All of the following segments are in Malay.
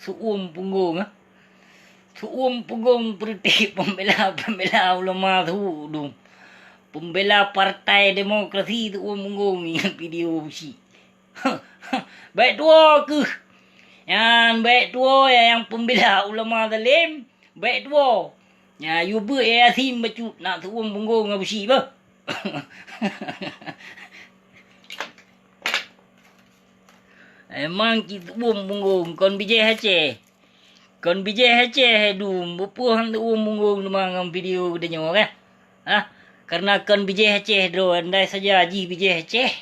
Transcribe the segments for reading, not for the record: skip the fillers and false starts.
Suum punggung ah. Suum punggung politik pembela ulama tu dum. Pembela Partai Demokrasi tu punggung ingat video si. Baik dua ke? Yang baik dua yang pembela ulama zalim, baik dua. Ya, you ber Yasin bacu nak suum punggung apa si bah. Emang kita punggung kon bijih Aceh. Kon bijih Aceh dum bupu hang tu punggung demang video dia kan. Ah, karena kon bijih Aceh do andai saja haji bijih Aceh.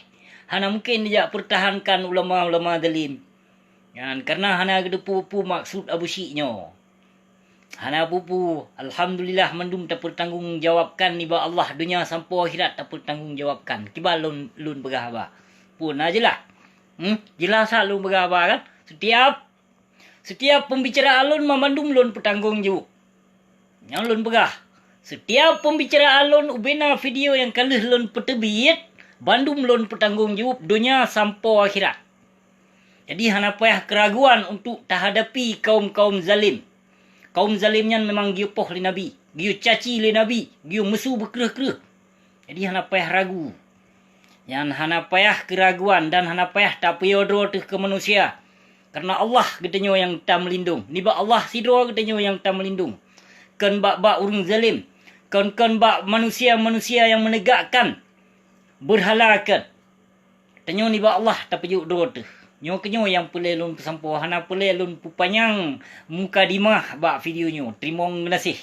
Hana mungkin dia pertahankan ulama-ulama zalim. Kan karena hana gedepu-pu maksud Abu Syiknyo. Hana pupu alhamdulillah mendum tak bertanggungjawabkan ni ba Allah dunia sampai akhirat tak bertanggungjawabkan. Kiba lun bergahaba. Pun ajalah. Jelas lun bergahaba kan. Setiap pembicaraan lun memandum lun bertanggungjawab. Yang lun bergah. Setiap pembicaraan lun ubena video yang kalih lun petebit, bandum lun bertanggungjawab dunia sampai akhirat. Jadi hana payah keraguan untuk terhadapi kaum-kaum zalim. Kaum zalimnya memang giu poh li Nabi. Giu caci li Nabi. Giu mesu berkerah-kerah. Jadi hana payah ragu. Yang hana payah keraguan dan hana payah tak payodro tu ke manusia. Karena Allah gedenyo yang tak melindung. Ni ba Allah sidro gedenyo yang tak melindung. Kan bak-bak urung zalim. Kan bak manusia-manusia yang menegakkan. Berhalakan. Tenyo ni ba Allah tak payodro tu. Nyo kenyo yang pelai lun pesampo hana pelai lun pupanyang muka dimah bak video nyo. Terima kasih.